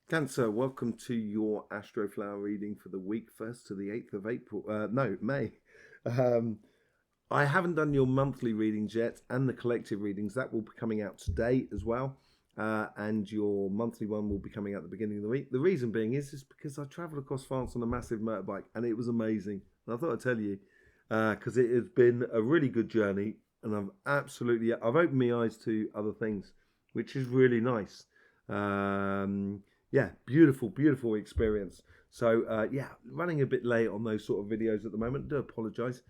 Cancer, welcome to your Astroflower reading for the week 1st to the 8th of April. No, May. Um, I haven't done your monthly readings yet and the collective readings. That will be coming out today as well. And your monthly one will be coming out at the beginning of the week. The reason being is because I travelled across France on a massive motorbike and it was amazing. And I thought I'd tell you because it has been a really good journey and I've opened my eyes to other things, which is really nice. Yeah, beautiful experience. So yeah, running a bit late on those sort of videos at the moment. Do apologise.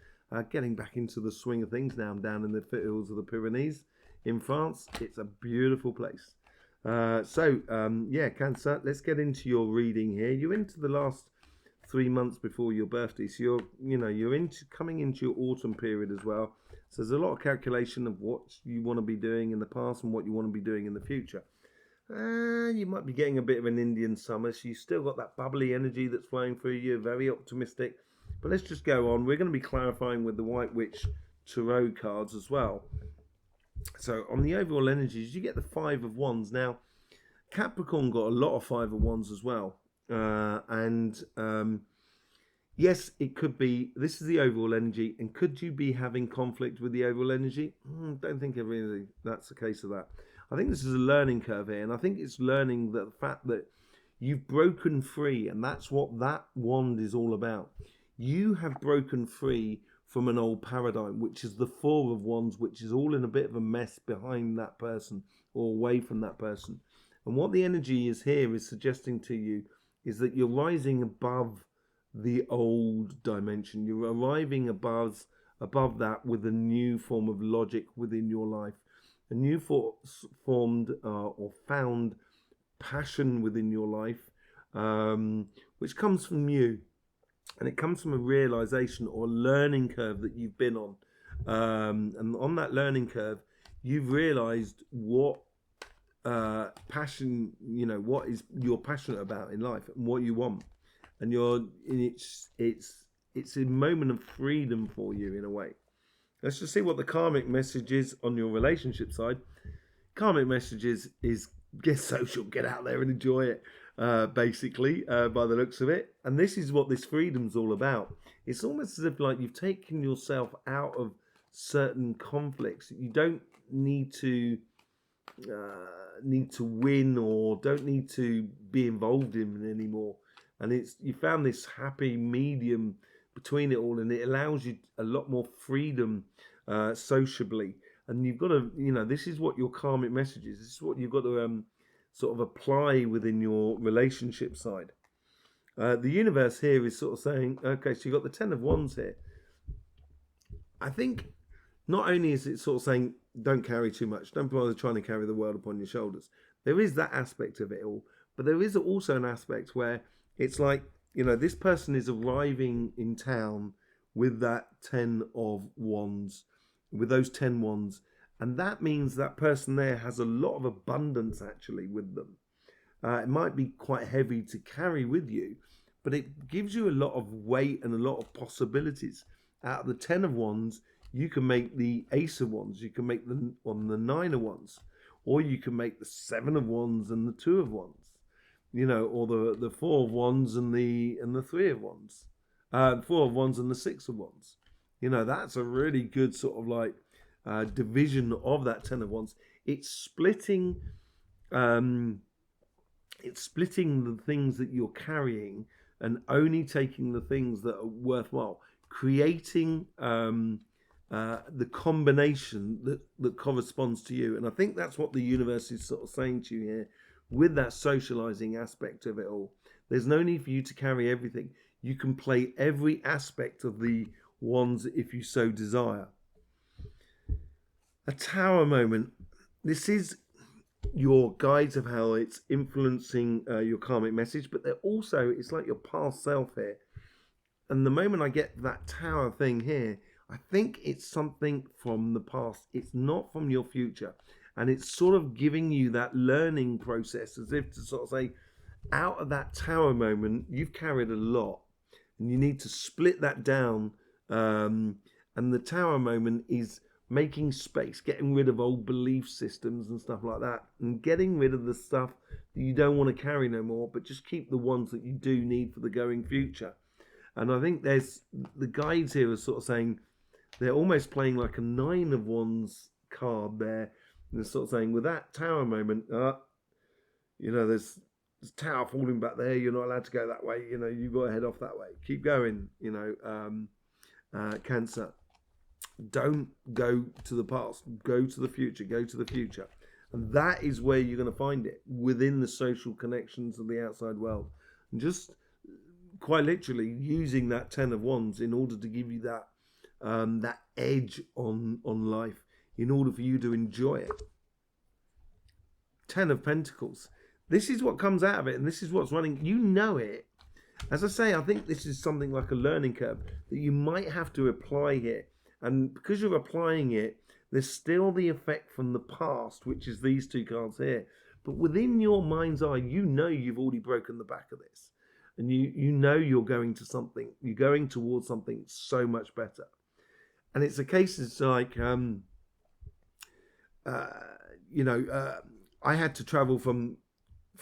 Getting back into the swing of things now. I'm down in the foothills of the Pyrenees in France. It's a beautiful place. Yeah, Cancer. Let's get into your reading here. You're into the last 3 months before your birthday, so you're into coming into your autumn period as well. So there's a lot of calculation of what you want to be doing in the past and what you want to be doing in the future. You might be getting a bit of an Indian summer, so you've still got that bubbly energy that's flowing through you, very optimistic. But let's just go on. We're going to be clarifying with the White Witch Tarot cards as well. So on the overall energies, you get the Five of Wands. Now, Capricorn got a lot of Five of Wands as well. Yes, it could be, this is the overall energy, and could you be having conflict with the overall energy? Don't think really that's the case of that. I think this is a learning curve here, and I think it's learning that the fact that you've broken free, and that's what that wand is all about. You have broken free from an old paradigm, which is the Four of Wands, which is all in a bit of a mess behind that person or away from that person. And what the energy is here is suggesting to you is that you're rising above the old dimension. You're arriving above that with a new form of logic within your life. A new formed or found passion within your life, which comes from you. And it comes from a realization or a learning curve that you've been on. And on that learning curve, you've realized what passion, what is you're passionate about in life and what you want. And it's a moment of freedom for you in a way. Let's just see what the karmic message is on your relationship side. Karmic message is get social, get out there and enjoy it, basically, by the looks of it. And this is what this freedom's all about. It's almost as if like you've taken yourself out of certain conflicts. You don't need to win or don't need to be involved in anymore. And you found this happy medium between it all, and it allows you a lot more freedom sociably. And you've got to, this is what your karmic message is. This is what you've got to sort of apply within your relationship side. The universe here is sort of saying, okay, so you've got the Ten of Wands here. I think not only is it sort of saying, don't carry too much, don't bother trying to carry the world upon your shoulders. There is that aspect of it all. But there is also an aspect where it's like, this person is arriving in town with that 10 of Wands, with those 10 Wands. And that means that person there has a lot of abundance actually with them. It might be quite heavy to carry with you, but it gives you a lot of weight and a lot of possibilities. Out of the 10 of Wands, you can make the Ace of Wands, you can make the 9 of Wands, or you can make the 7 of Wands and the 2 of Wands. Or the 4 of Wands and the 3 of Wands, 4 of Wands and the 6 of Wands. That's a really good sort of like division of that 10 of Wands. It's splitting the things that you're carrying and only taking the things that are worthwhile, creating the combination that corresponds to you. And I think that's what the universe is sort of saying to you here. With that socializing aspect of it all, there's no need for you to carry everything. You can play every aspect of the Wands if you so desire. A Tower moment. This is your guides of how it's influencing your karmic message, but it's like your past self here. And the moment I get that Tower thing here, I think it's something from the past. It's not from your future. And it's sort of giving you that learning process as if to sort of say, out of that Tower moment, you've carried a lot. And you need to split that down. And the Tower moment is making space, getting rid of old belief systems and stuff like that, and getting rid of the stuff that you don't want to carry no more, but just keep the ones that you do need for the going future. And I think there's the guides here are sort of saying they're almost playing like a 9 of Wands card there. And they're sort of saying with that tower moment, there's tower falling back there. You're not allowed to go that way. You've got to head off that way. Keep going. Cancer. Don't go to the past. Go to the future. Go to the future. And that is where you're going to find it, within the social connections of the outside world. And just quite literally using that 10 of Wands in order to give you that that edge on life, in order for you to enjoy it. 10 of Pentacles. This is what comes out of it, and this is what's running. You know it. As I say, I think this is something like a learning curve that you might have to apply here. And because you're applying it, there's still the effect from the past, which is these 2 cards here. But within your mind's eye, you know you've already broken the back of this. And you know you're going to something. You're going towards something so much better. And it's a case, it's like, I had to travel from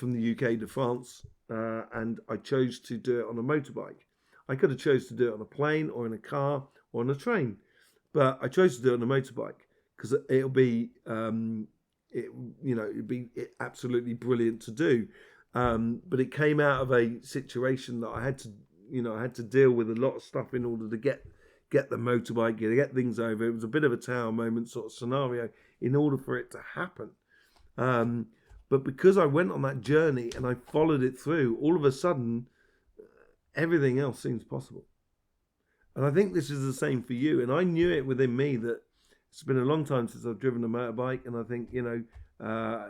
the UK to France, and I chose to do it on a motorbike. I could have chose to do it on a plane or in a car or on a train, but I chose to do it on a motorbike because it'll be, it'd be absolutely brilliant to do. But it came out of a situation that I had to deal with a lot of stuff in order to get the motorbike, get things over. It was a bit of a tower moment sort of scenario in order for it to happen. But because I went on that journey and I followed it through, all of a sudden, everything else seems possible. And I think this is the same for you. And I knew it within me that it's been a long time since I've driven a motorbike. And I think, and I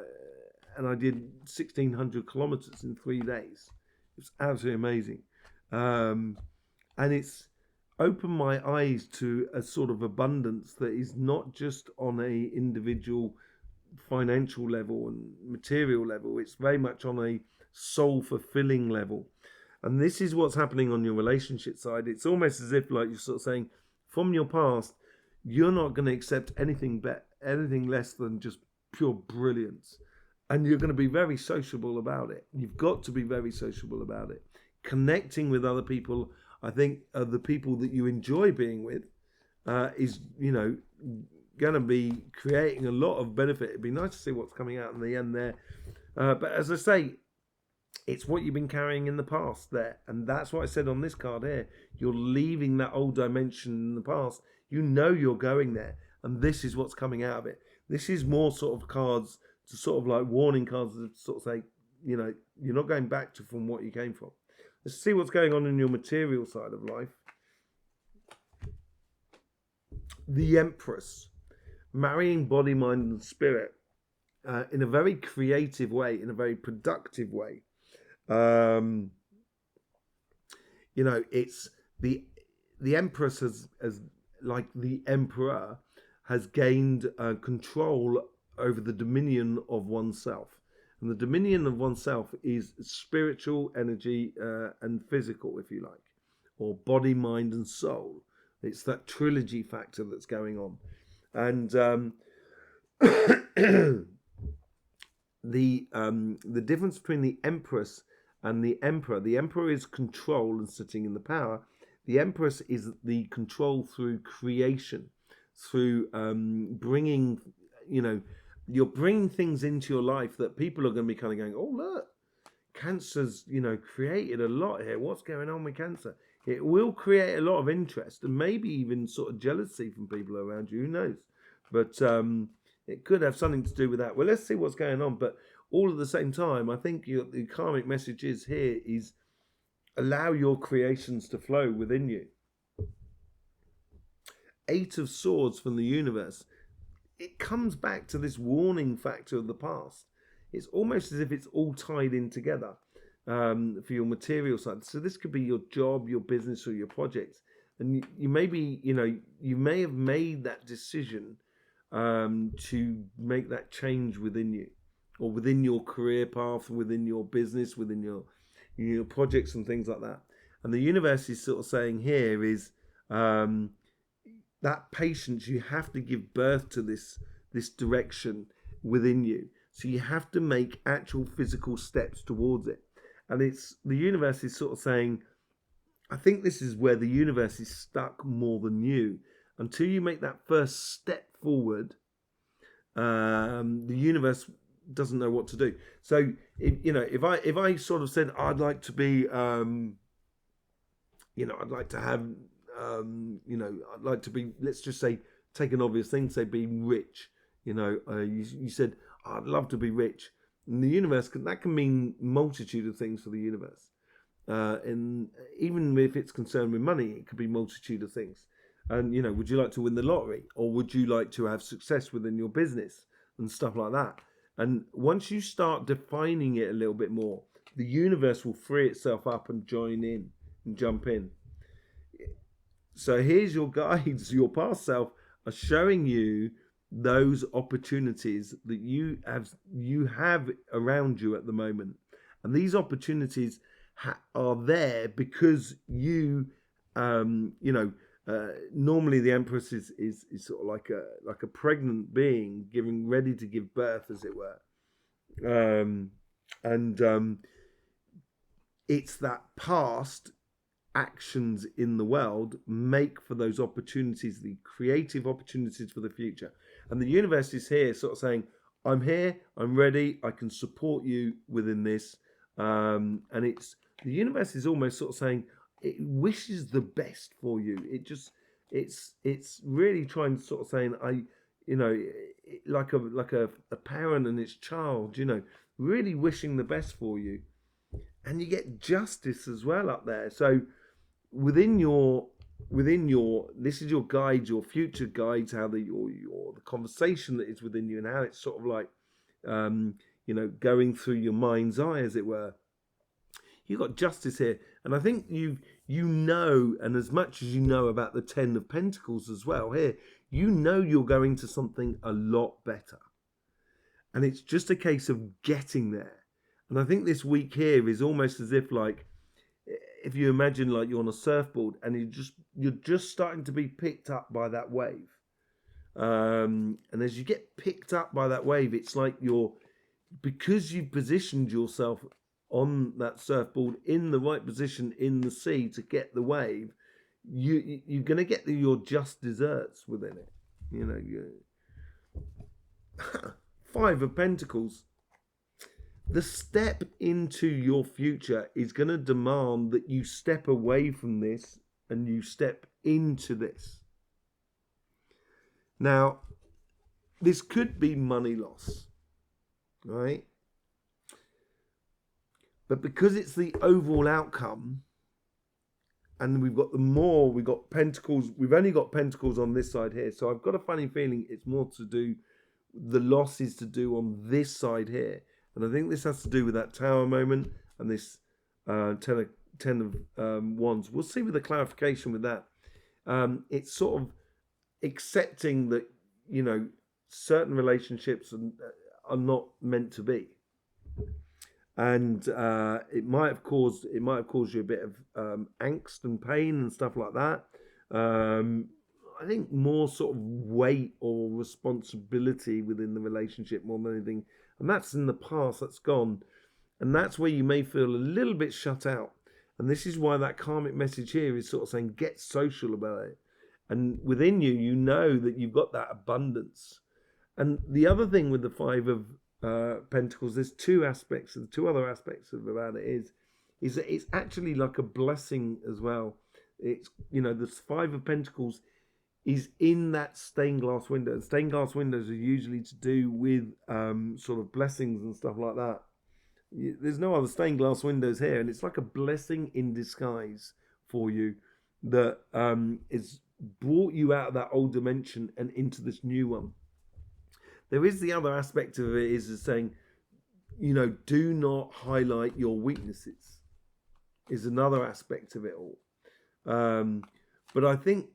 did 1,600 kilometers in 3 days. It's absolutely amazing. And it's opened my eyes to a sort of abundance that is not just on a individual financial level and material level. It's very much on a soul fulfilling level. And this is what's happening on your relationship side. It's almost as if like you're sort of saying from your past, you're not going to accept anything less than just pure brilliance. And you're going to be very sociable about it. You've got to be very sociable about it. Connecting with other people, I think, the people that you enjoy being with is, going to be creating a lot of benefit. It'd be nice to see what's coming out in the end there. But as I say, it's what you've been carrying in the past there. And that's what I said on this card here. You're leaving that old dimension in the past. You know you're going there. And this is what's coming out of it. This is more sort of cards to sort of like warning cards to sort of say, you're not going back to from what you came from. Let's see what's going on in your material side of life. The Empress. Marrying body, mind, and spirit in a very creative way, in a very productive way. It's the Empress has like the Emperor has gained control over the dominion of oneself. And the dominion of oneself is spiritual energy and physical, if you like, or body, mind, and soul. It's that trilogy factor that's going on. And the difference between the Empress and the Emperor is control and sitting in the power. The Empress is the control through creation, through bringing, you're bringing things into your life that people are going to be kind of going, oh, look, Cancer's, created a lot here. What's going on with Cancer? It will create a lot of interest and maybe even sort of jealousy from people around you. Who knows? But it could have something to do with that. Well, let's see what's going on. But all at the same time, I think the karmic message is allow your creations to flow within you. 8 of Swords from the universe. It comes back to this warning factor of the past. It's almost as if it's all tied in together for your material side. So this could be your job, your business, or your projects. And you may be, you may have made that decision to make that change within you, or within your career path, within your business, within your projects and things like that. And the universe is sort of saying here is, that patience, you have to give birth to this direction within you. So you have to make actual physical steps towards it. And it's the universe is sort of saying, I think this is where the universe is stuck more than you. Until you make that first step forward, the universe doesn't know what to do. So if I sort of said I'd like to be, I'd like to have, I'd like to be, let's just say, take an obvious thing, say being rich. You said I'd love to be rich. And the universe that can mean multitude of things for the universe. And even if it's concerned with money, it could be multitude of things. And would you like to win the lottery, or would you like to have success within your business and stuff like that? And once you start defining it a little bit more, the universe will free itself up and join in and jump in. So here's your guides. Your past self are showing you those opportunities that you have around you at the moment, and these opportunities are there because normally the Empress is sort of like a pregnant being ready to give birth, as it were, and it's that past actions in the world make for those opportunities, the creative opportunities for the future. And the universe is here sort of saying, I'm here, I'm ready, I can support you within this. And the universe is almost sort of saying it wishes the best for you. It's really trying to sort of saying, like a parent and its child, really wishing the best for you. And you get justice as well up there. So within your this is your guides, your future guides, how the conversation that is within you, and how it's sort of like going through your mind's eye, as it were. You've got justice here, and I think and as much as you know about the 10 of Pentacles as well here, you're going to something a lot better, and it's just a case of getting there. And I think this week here is almost as if, like, if you imagine like you're on a surfboard and you're just starting to be picked up by that wave, and as you get picked up by that wave, it's like because you positioned yourself on that surfboard in the right position in the sea to get the wave, you're going to get your just desserts within it. Five of Pentacles. The step into your future is going to demand that you step away from this and you step into this. Now, this could be money loss, right? But because it's the overall outcome, and we've got Pentacles, we've only got Pentacles on this side here. So I've got a funny feeling it's more to do, the loss is to do on this side here. And I think this has to do with that Tower moment and this 10 of Wands. We'll see with the clarification with that. It's sort of accepting that, certain relationships are not meant to be. And it might have caused you a bit of angst and pain and stuff like that. I think more sort of weight or responsibility within the relationship more than anything. And that's in the past, that's gone. And that's where you may feel a little bit shut out. And this is why that karmic message here is sort of saying, get social about it. And within you, you know that you've got that abundance. And the other thing with the Five of Pentacles, there's two other aspects about it is that it's actually like a blessing as well. It's, the Five of Pentacles is in that stained glass window. And stained glass windows are usually to do with sort of blessings and stuff like that. There's no other stained glass windows here, and it's like a blessing in disguise for you that is brought you out of that old dimension and into this new one. There is the other aspect of it is saying, do not highlight your weaknesses, is another aspect of it all. But I think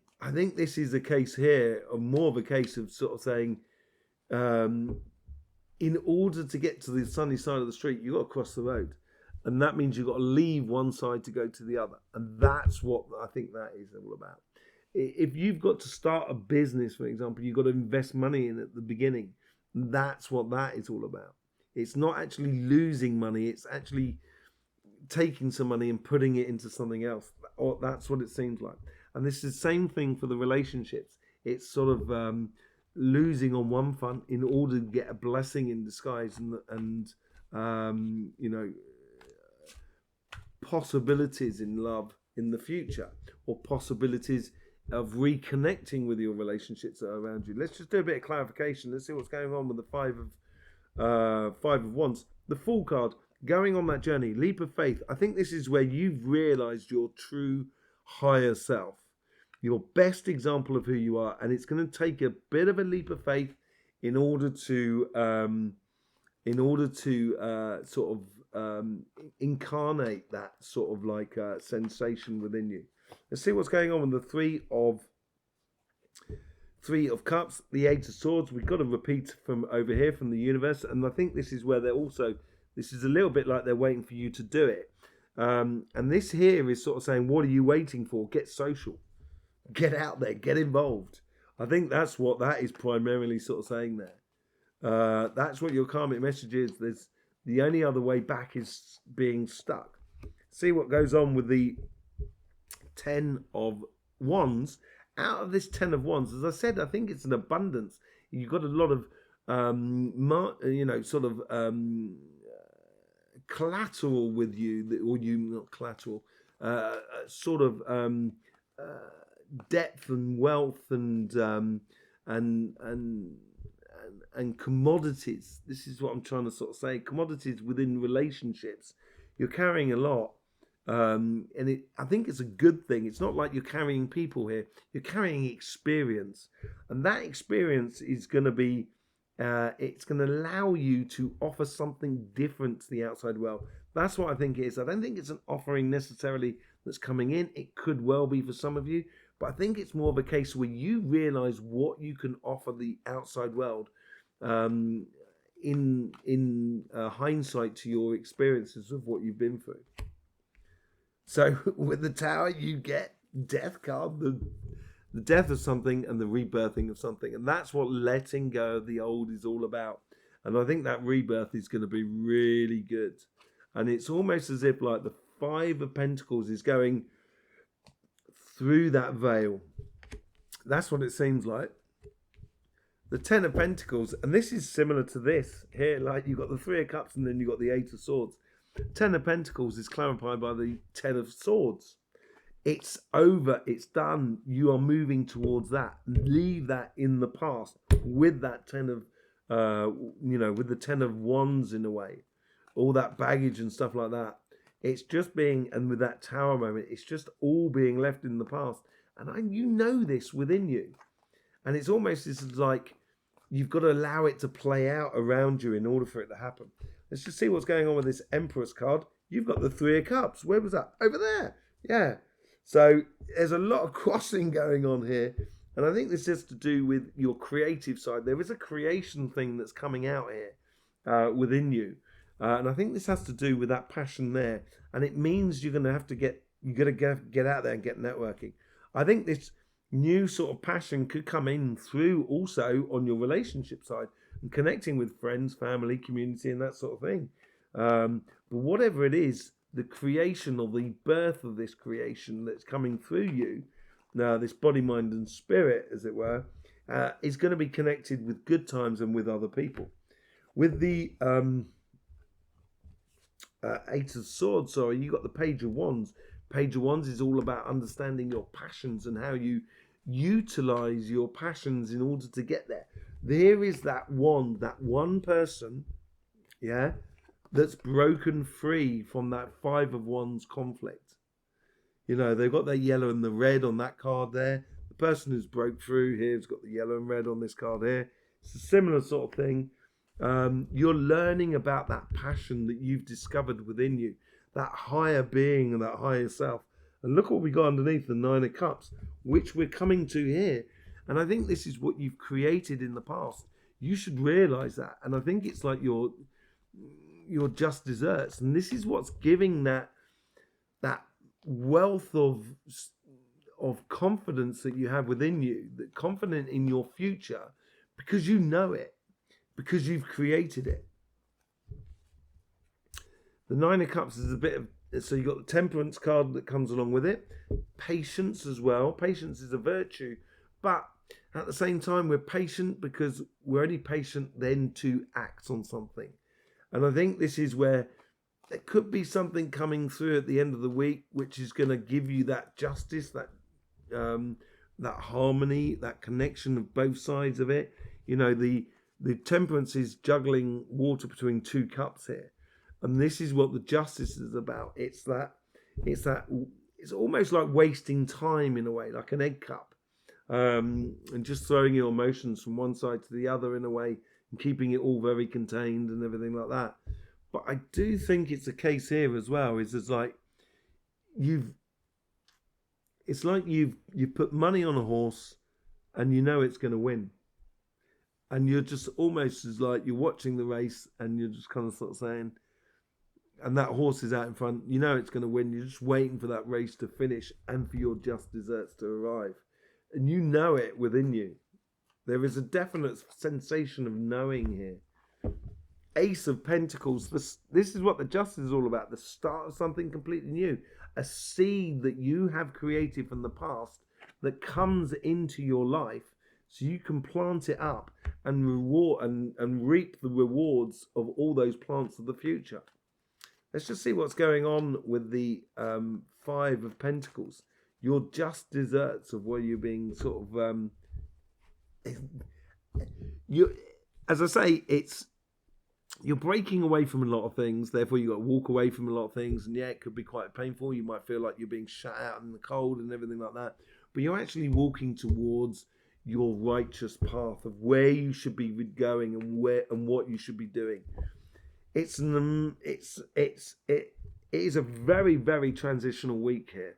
this is a case here, or more of a case of sort of saying, in order to get to the sunny side of the street, you've got to cross the road. And that means you've got to leave one side to go to the other. And that's what I think that is all about. if you've got to start a business, for example, you've got to invest money in at the beginning. That's what that is all about. It's not actually losing money. It's actually taking some money and putting it into something else. Or that's what it seems like. And this is the same thing for the relationships. It's sort of losing on one front in order to get a blessing in disguise, and you know, possibilities in love in the future, or possibilities of reconnecting with your relationships that are around you. Let's just do a bit of clarification. Let's see what's going on with the five of wands. The Fool card, going on that journey, leap of faith. I think this is where you've realized your true higher self, your best example of who you are, and it's going to take a bit of a leap of faith in order to sort of incarnate that sort of like sensation within you. Let's see what's going on with the Three of Cups, the Eight of Swords. We've got to repeat from over here from the universe, and I think this is where they're also, this is a little bit like they're waiting for you to do it. And this here is sort of saying, what are you waiting for? Get social. Get out there. Get involved. I think that's what that is primarily sort of saying there. That's what your karmic message is. There's the only other way back is being stuck. See what goes on with the Ten of Wands. Out of this Ten of Wands, as I said, I think it's an abundance. You've got a lot of, sort of collateral with you, or you not collateral, sort of depth and wealth and commodities. This is what I'm trying to sort of say. Commodities within relationships. You're carrying a lot. And I think it's a good thing. It's not like you're carrying people here. You're carrying experience, and that experience is going to be, it's going to allow you to offer something different to the outside world. That's what I think it is. I don't think it's an offering necessarily that's coming in. It could well be for some of you, but I think it's more of a case where you realize what you can offer the outside world, in hindsight to your experiences of what you've been through. So with the Tower, you get Death card, the death of something and the rebirthing of something. And that's what letting go of the old is all about. And I think that rebirth is going to be really good. And it's almost as if like the Five of Pentacles is going through that veil. That's what it seems like. The Ten of Pentacles, and this is similar to this here, like you've got the Three of Cups and then you've got the Eight of Swords. Ten of Pentacles is clarified by the Ten of Swords. It's over, it's done. You are moving towards that. Leave that in the past with that Ten of, with the Ten of Wands in a way. All that baggage and stuff like that. It's just being, and with that Tower moment, it's just all being left in the past. And you know this within you. And it's almost like you've got to allow it to play out around you in order for it to happen. Let's just see what's going on with this Empress card. You've got the Three of Cups. Where was that? Over there. Yeah. So there's a lot of crossing going on here. And I think this is to do with your creative side. There is a creation thing that's coming out here within you. And I think this has to do with that passion there. And it means you're going to have to get out there and get networking. I think this new sort of passion could come in through also on your relationship side and connecting with friends, family, community, and that sort of thing. But whatever it is, the creation or the birth of this creation that's coming through you, now this body, mind, and spirit, as it were, is going to be connected with good times and with other people. With the Eight of Swords, you got the Page of Wands. Page of Wands is all about understanding your passions and how you utilize your passions in order to get there. There is that wand, that one person, that's broken free from that Five of Wands conflict. You know, they've got that yellow and the red on that card there. The person who's broke through here has got the yellow and red on this card here. It's a similar sort of thing. You're learning about that passion that you've discovered within you, that higher being and that higher self. And look what we got underneath the Nine of Cups, which we're coming to here. And I think this is what you've created in the past. You should realize that. And I think it's like your just desserts. And this is what's giving that wealth of of confidence that you have within you, that confident in your future, because you know it, because you've created it. The Nine of Cups is a bit of, so you've got the Temperance card that comes along with it. Patience as well. Patience is a virtue, but at the same time, we're patient because we're only patient then to act on something. And I think this is where there could be something coming through at the end of the week, which is going to give you that justice, that harmony, that connection of both sides of it. You know, the Temperance is juggling water between two cups here, and this is what the Justice is about. It's almost like wasting time in a way, like an egg cup, and just throwing your emotions from one side to the other in a way, and keeping it all very contained and everything like that. But I do think it's a case here as well. It's like you've put money on a horse, and you know it's going to win, and you're just almost as like you're watching the race, and you're just kind of sort of saying, and that horse is out in front, you know it's going to win. You're just waiting for that race to finish and for your just desserts to arrive, and you know it within you. There is a definite sensation of knowing here. Ace of Pentacles. This is what the Justice is all about. The start of something completely new. A seed that you have created from the past that comes into your life, so you can plant it up and reward and reap the rewards of all those plants of the future. Let's just see what's going on with the Five of Pentacles. Your just desserts of where you're being sort of as I say, you're breaking away from a lot of things, therefore you've got to walk away from a lot of things, and yeah, it could be quite painful. You might feel like you're being shut out in the cold and everything like that, but you're actually walking towards your righteous path of where you should be going and what you should be doing. It is a very, very transitional week here,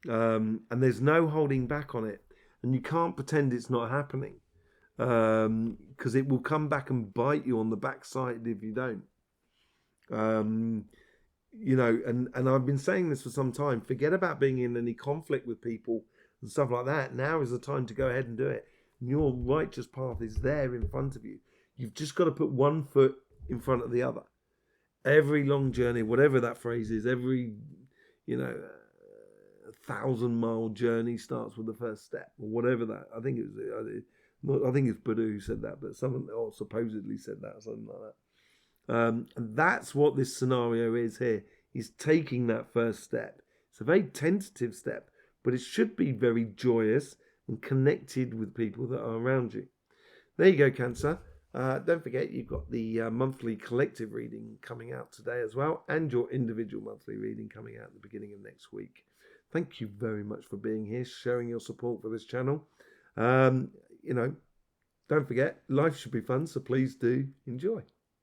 and there's no holding back on it, and you can't pretend it's not happening. Because it will come back and bite you on the backside if you don't. You know, and I've been saying this for some time. Forget about being in any conflict with people and stuff like that. Now is the time to go ahead and do it. Your righteous path is there in front of you. You've just got to put one foot in front of the other. Every long journey, whatever that phrase is, every, 1,000-mile journey starts with the first step, or whatever that. I think it's Buddha who said that, but someone else supposedly said that, something like that. And that's what this scenario is here. He's taking that first step. It's a very tentative step, but it should be very joyous and connected with people that are around you. There you go, Cancer. Don't forget, you've got the monthly collective reading coming out today as well, and your individual monthly reading coming out at the beginning of next week. Thank you very much for being here, showing your support for this channel. Don't forget, life should be fun, so please do enjoy.